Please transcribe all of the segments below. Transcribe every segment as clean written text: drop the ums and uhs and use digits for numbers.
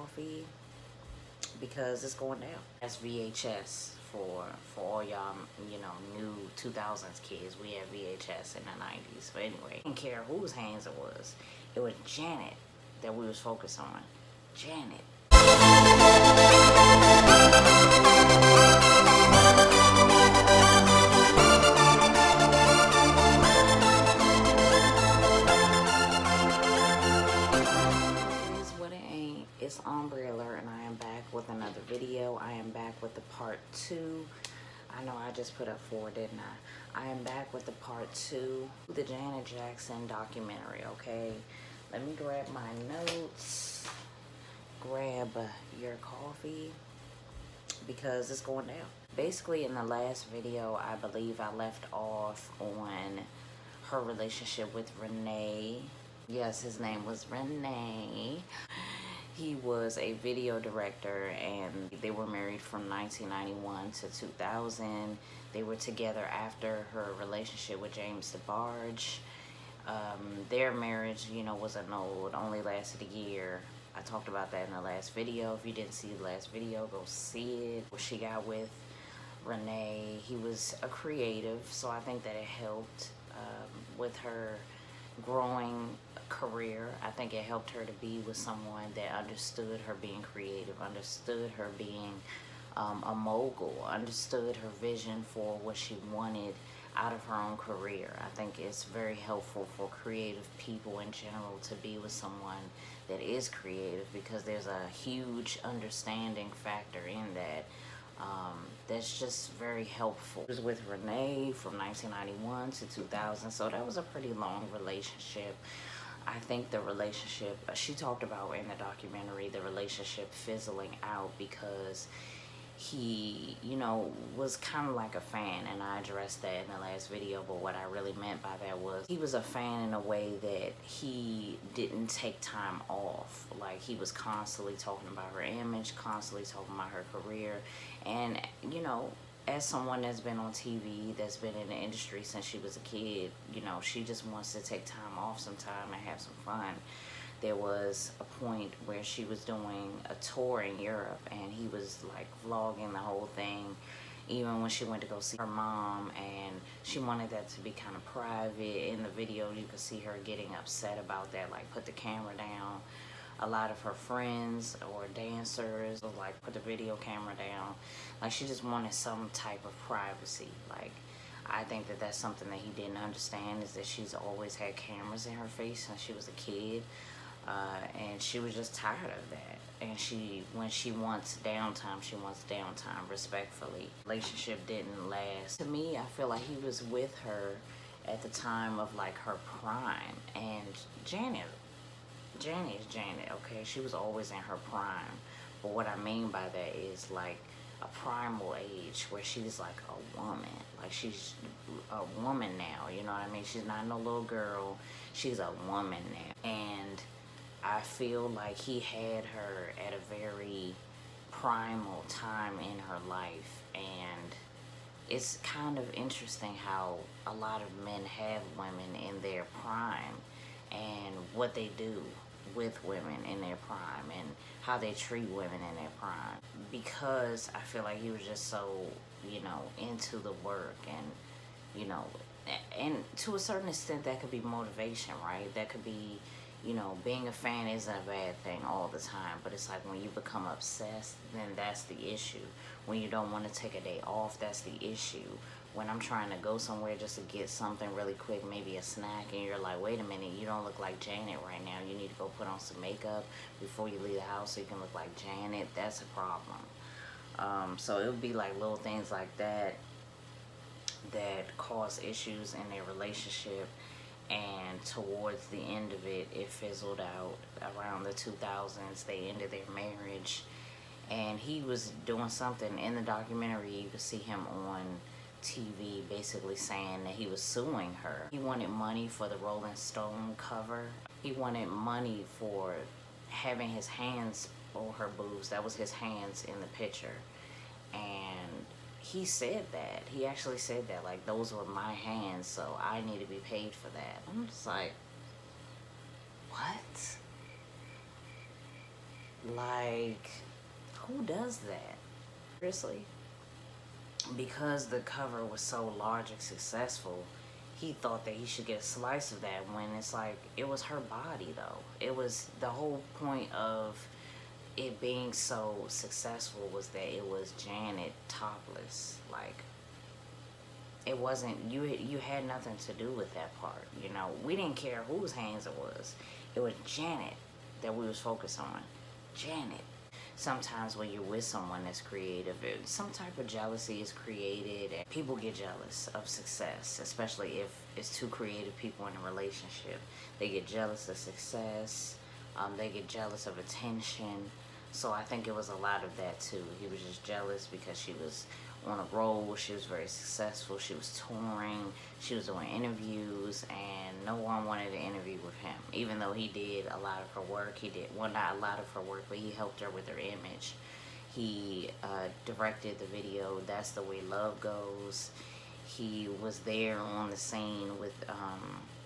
coffee because it's going down. That's VHS for all y'all, new 2000s kids. We had VHS in the 90s. But anyway, I didn't care whose hands it was. It was Janet that we was focused on. Janet. It's Umbrella, and I am back with another video. I am back with the part 2. I know I just put up 4, didn't I? I am back with the part 2, the Janet Jackson documentary, okay? Let me grab my notes, grab your coffee, because it's going down. Basically, in the last video, I believe I left off on her relationship with Rene. Yes, his name was Rene. He was a video director, and they were married from 1991 to 2000. They were together after her relationship with James DeBarge. Their marriage, was annulled, only lasted a year. I talked about that in the last video. If you didn't see the last video, go see it. She got with Rene. He was a creative, so I think that it helped with her growing career. I think it helped her to be with someone that understood her being creative, understood her being a mogul, understood her vision for what she wanted out of her own career. I think it's very helpful for creative people in general to be with someone that is creative, because there's a huge understanding factor in that. That's just very helpful. It was with Rene from 1991 to 2000, so that was a pretty long relationship. I think the relationship, she talked about in the documentary, the relationship fizzling out because he, was kind of like a fan, and I addressed that in the last video, but what I really meant by that was he was a fan in a way that he didn't take time off. Like, he was constantly talking about her image, constantly talking about her career, and, as someone that's been on TV, that's been in the industry since she was a kid, she just wants to take time off sometime and have some fun. There was a point where she was doing a tour in Europe, and he was like vlogging the whole thing, even when she went to go see her mom, and she wanted that to be kind of private. In the video, you could see her getting upset about that, like, put the camera down. A lot of her friends or dancers would like put the video camera down. Like, she just wanted some type of privacy. Like, I think that that's something that he didn't understand, is that she's always had cameras in her face since she was a kid. And she was just tired of that. And when she wants downtime, she wants downtime, respectfully. Relationship didn't last. To me, I feel like he was with her at the time of like her prime. And Janet is Janet, okay? She was always in her prime. But what I mean by that is like a primal age where she's like a woman. Like, she's a woman now, you know what I mean? She's not no little girl. She's a woman now. And I feel like he had her at a very primal time in her life, and it's kind of interesting how a lot of men have women in their prime and what they do with women in their prime and how they treat women in their prime, because I feel like he was just so, into the work, and, and to a certain extent that could be motivation, right? That could be, being a fan isn't a bad thing all the time, but it's like when you become obsessed, then that's the issue. When you don't want to take a day off, that's the issue. When I'm trying to go somewhere just to get something really quick, maybe a snack, and you're like, wait a minute, you don't look like Janet right now. You need to go put on some makeup before you leave the house so you can look like Janet. That's a problem. So it would be like little things like that that cause issues in their relationship. And towards the end of it, it fizzled out. Around the 2000s, they ended their marriage. And he was doing something in the documentary. You could see him on TV basically saying that he was suing her. He wanted money for the Rolling Stone cover. He wanted money for having his hands on her boobs. That was his hands in the picture. And he said that. He actually said that, like, those were my hands, so I need to be paid for that. I'm just like, what? Like, who does that? Seriously? Because the cover was so large and successful, he thought that he should get a slice of that, when it's like, it was her body though. It was the whole point of it being so successful was that it was Janet topless. Like, it wasn't you had nothing to do with that part. We didn't care whose hands it was. It was Janet that we was focused on. Janet. Sometimes when you're with someone that's creative, some type of jealousy is created, and people get jealous of success, especially if it's two creative people in a relationship. They get jealous of success. They get jealous of attention. So I think it was a lot of that too. He was just jealous because she was on a roll. She was very successful. She was touring. She was doing interviews, and no one wanted to interview with him. Even though he did a lot of her work. He did, well, not a lot of her work, but he helped her with her image. He directed the video, That's the Way Love Goes. He was there on the scene with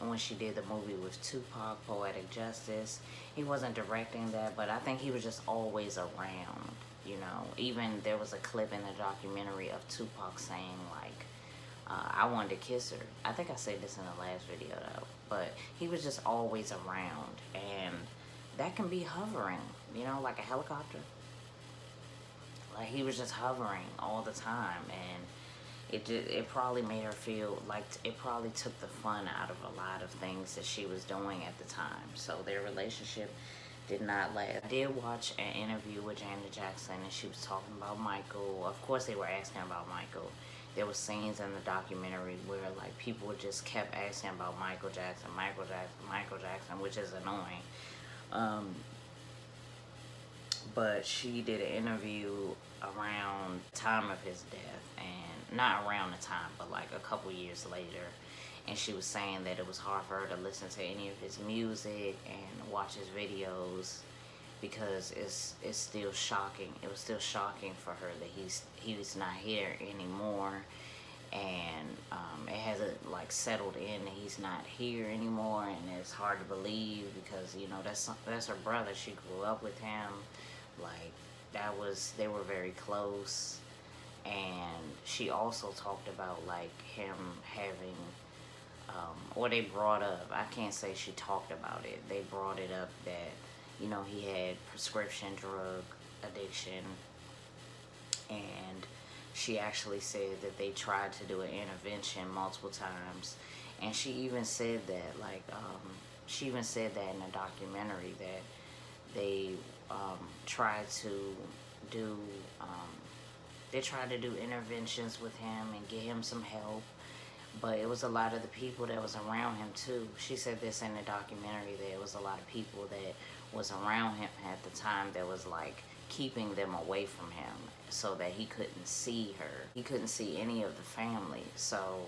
when she did the movie with Tupac, Poetic Justice. He wasn't directing that, but I think he was just always around. Even there was a clip in the documentary of Tupac saying, like, I wanted to kiss her. I think I said this in the last video though, but he was just always around, and that can be hovering, like a helicopter. Like, he was just hovering all the time, and it probably made her feel like it probably took the fun out of a lot of things that she was doing at the time. So their relationship did not last. I did watch an interview with Janet Jackson, and she was talking about Michael. Of course, they were asking about Michael. There were scenes in the documentary where, like, people just kept asking about Michael Jackson, Michael Jackson, Michael Jackson, which is annoying. But she did an interview around the time of his death, and not around the time, but like a couple years later. And she was saying that it was hard for her to listen to any of his music and watch his videos, because it's still shocking. It was still shocking for her that he's not here anymore, and it hasn't like settled in that he's not here anymore, and it's hard to believe because that's her brother. She grew up with him, like they were very close. And she also talked about like him having or they brought up, I can't say she talked about it, they brought it up that he had prescription drug addiction, and she actually said that they tried to do an intervention multiple times. And she even said that, like, she even said that in a documentary, that they tried to do interventions with him and get him some help, but it was a lot of the people that was around him too. She said this in the documentary, that it was a lot of people that was around him at the time that was like keeping them away from him, so that he couldn't see her. He couldn't see any of the family. So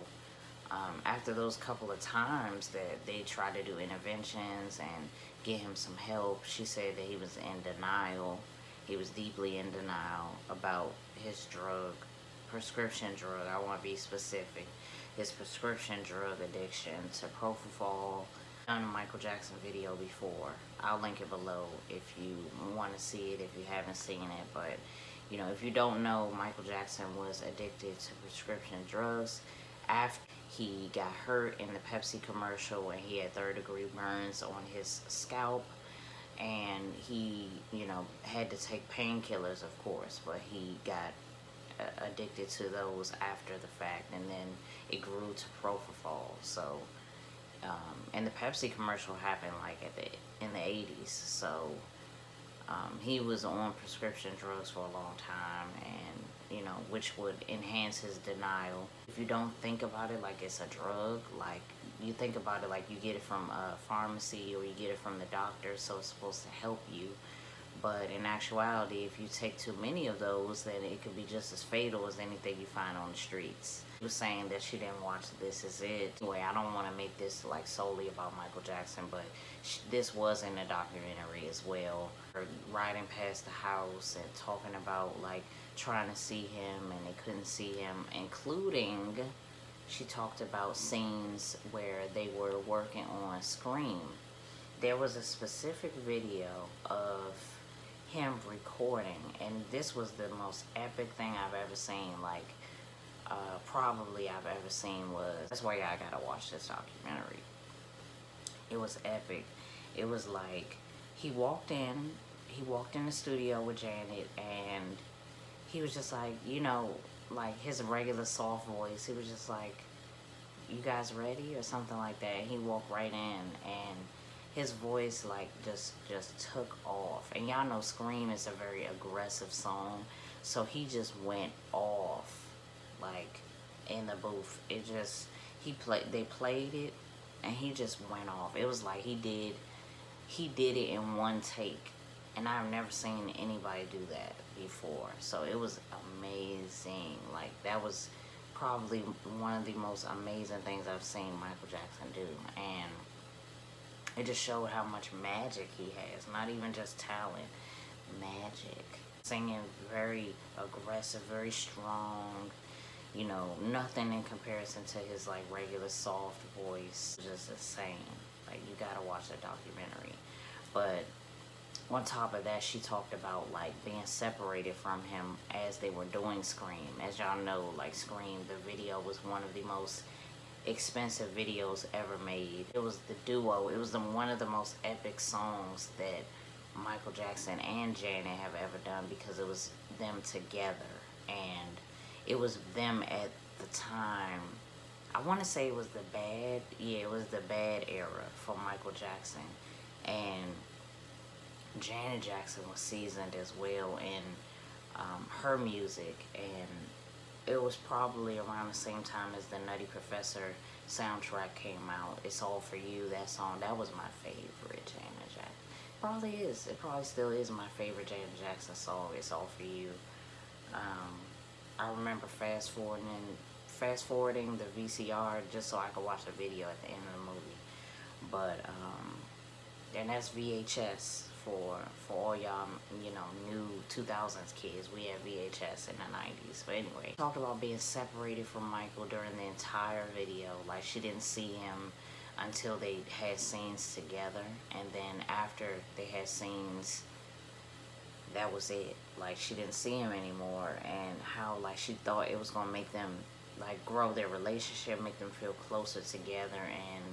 after those couple of times that they tried to do interventions and get him some help, she said that he was in denial. He was deeply in denial about his prescription drug. I want to be specific. His prescription drug addiction to propofol. I've done a Michael Jackson video before. I'll link it below if you want to see it, if you haven't seen it. But if you don't know, Michael Jackson was addicted to prescription drugs after he got hurt in the Pepsi commercial, and he had third-degree burns on his scalp. And he, had to take painkillers, of course, but he got addicted to those after the fact, and then it grew to propofol. So, and the Pepsi commercial happened like in the 80s. So, he was on prescription drugs for a long time, and which would enhance his denial. If you don't think about it like it's a drug, like you think about it like you get it from a pharmacy or you get it from the doctor, so it's supposed to help you. But in actuality, if you take too many of those, then it could be just as fatal as anything you find on the streets. She was saying that she didn't watch This Is It. Anyway, I don't want to make this like solely about Michael Jackson, but this was in the documentary as well. Her riding past the house and talking about like trying to see him, and they couldn't see him, including she talked about scenes where they were working on Scream. There was a specific video of him recording, and this was the most epic thing I've ever seen. Like, probably I've ever seen was. That's why y'all gotta watch this documentary. It was epic. It was like he walked in. He walked in the studio with Janet, and he was just like, you know, like his regular soft voice. He was just like, "You guys ready?" or something like that. And he walked right in, and his voice like just took off. And y'all know Scream is a very aggressive song, so he just went off, like, in the booth. It just, they played it, and he just went off. It was like he did it in one take, and I've never seen anybody do that before. So it was amazing. Like, that was probably one of the most amazing things I've seen Michael Jackson do. And it just showed how much magic he has. Not even just talent, magic. Singing very aggressive, very strong. You know, nothing in comparison to his like regular soft voice. Just insane. Like, you gotta watch that documentary. But on top of that, she talked about like being separated from him as they were doing Scream. As y'all know, like, Scream, the video was one of the most expensive videos ever made. It was the duo. It was one of the most epic songs that Michael Jackson and Janet have ever done, because it was them together, and it was them at the time. I want to say it was the bad, yeah, it was the bad era for Michael Jackson, and Janet Jackson was seasoned as well in her music, and it was probably around the same time as the Nutty Professor soundtrack came out. It's All For You, that song, that was my favorite Janet Jackson. Probably is. It probably still is my favorite Janet Jackson song. It's All For You. I remember fast forwarding the VCR just so I could watch the video at the end of the movie. But and that's VHS for all y'all, you know, new 2000s kids. We had VHS in the 90s. But anyway, talked about being separated from Michael during the entire video. Like, she didn't see him until they had scenes together, and then after they had scenes, that was it. Like, she didn't see him anymore, and how like she thought it was gonna make them like grow their relationship, make them feel closer together, and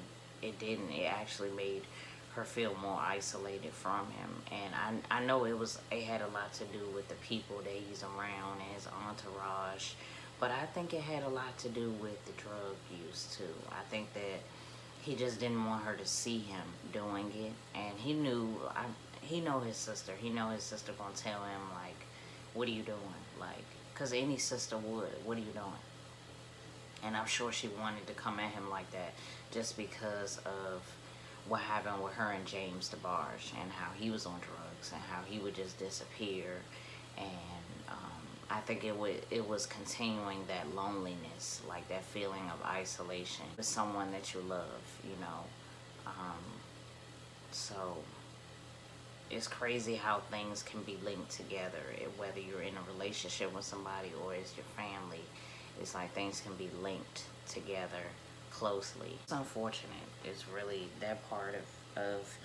it didn't. It actually made her feel more isolated from him. And I know it had a lot to do with the people that he's around and his entourage, but I think it had a lot to do with the drug use too. I think that he just didn't want her to see him doing it, and he know his sister. He know his sister gonna tell him like, "What are you doing?" Like, cause any sister would. "What are you doing?" And I'm sure she wanted to come at him like that just because of what happened with her and James DeBarge, and how he was on drugs, and how he would just disappear. And I think it was continuing that loneliness, like that feeling of isolation with someone that you love, you know. So it's crazy how things can be linked together, whether you're in a relationship with somebody or it's your family. It's like things can be linked together closely. It's unfortunate. It's really, that part of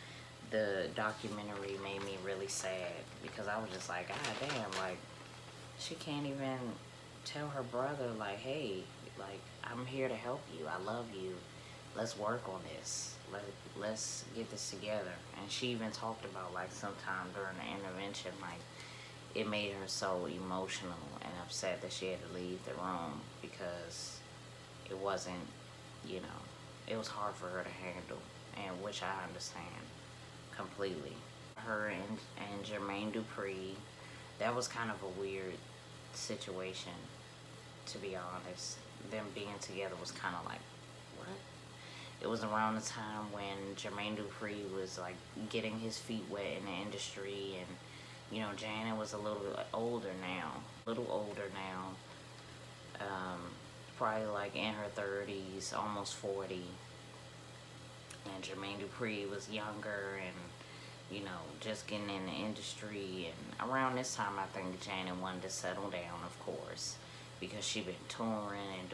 the documentary made me really sad, because I was just like, God damn, like, she can't even tell her brother like, "Hey, like, I'm here to help you. I love you. Let's work on this. Let's get this together." And she even talked about like sometime during the intervention, like, it made her so emotional and upset that she had to leave the room, because it wasn't, you know, it was hard for her to handle, and which I understand completely. Her and Jermaine Dupri, that was kind of a weird situation, to be honest. Them being together was kind of like, what? It was around the time when Jermaine Dupri was like getting his feet wet in the industry, and you know, Janet was a little older now, probably like in her 30s, almost 40. And Jermaine Dupri was younger, and you know, just getting in the industry. And around this time, I think Janet wanted to settle down, of course, because she'd been touring and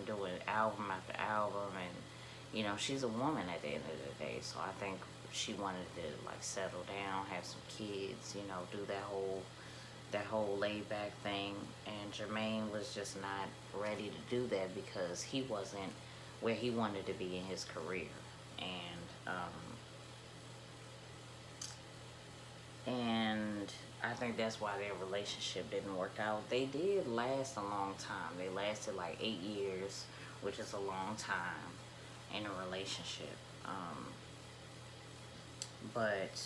doing album after album, and you know, she's a woman at the end of the day. So I think she wanted to like settle down, have some kids, you know, do that whole laid back thing. And Jermaine was just not ready to do that because he wasn't where he wanted to be in his career. And I think that's why their relationship didn't work out. They did last a long time. They lasted like 8 years, which is a long time in a relationship. But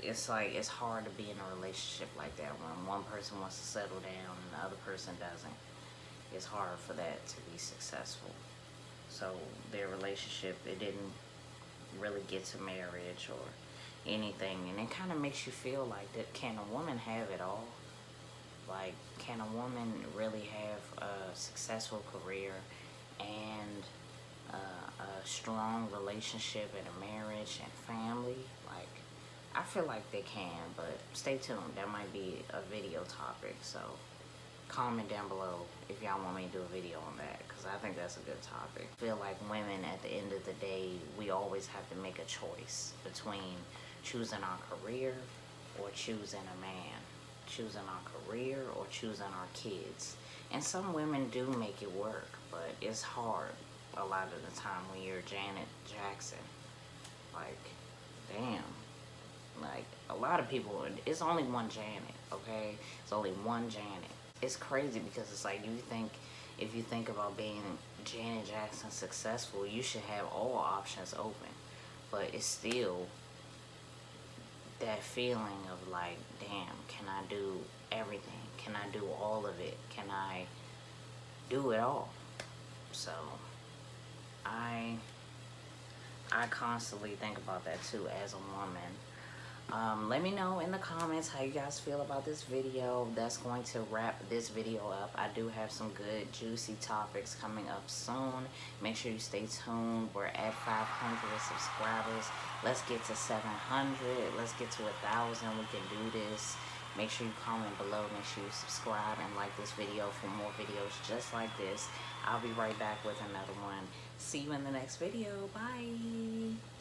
it's like, it's hard to be in a relationship like that when one person wants to settle down and the other person doesn't. It's hard for that to be successful. So their relationship, it didn't really get to marriage or anything. And it kind of makes you feel like, that can a woman have it all? Like, can a woman really have a successful career and a strong relationship and a marriage and family? Like, I feel like they can, but stay tuned. That might be a video topic. So comment down below if y'all want me to do a video on that, because I think that's a good topic. I feel like women, at the end of the day, we always have to make a choice between choosing our career or choosing a man, choosing our career or choosing our kids. And some women do make it work, but it's hard a lot of the time when you're Janet Jackson. Like, damn. Like, a lot of people, it's only one Janet, okay? It's only one Janet. It's crazy because it's like, if you think about being Janet Jackson successful, you should have all options open. But it's still that feeling of like, damn, can I do everything? Can I do all of it? Can I do it all? So I constantly think about that too as a woman. Let me know in the comments how you guys feel about this video. That's going to wrap this video up. I do have some good juicy topics coming up soon. Make sure you stay tuned. We're at 500 subscribers. Let's get to 700. Let's get to 1,000. We can do this. Make sure you comment below. Make sure you subscribe and like this video for more videos just like this. I'll be right back with another one. See you in the next video. Bye.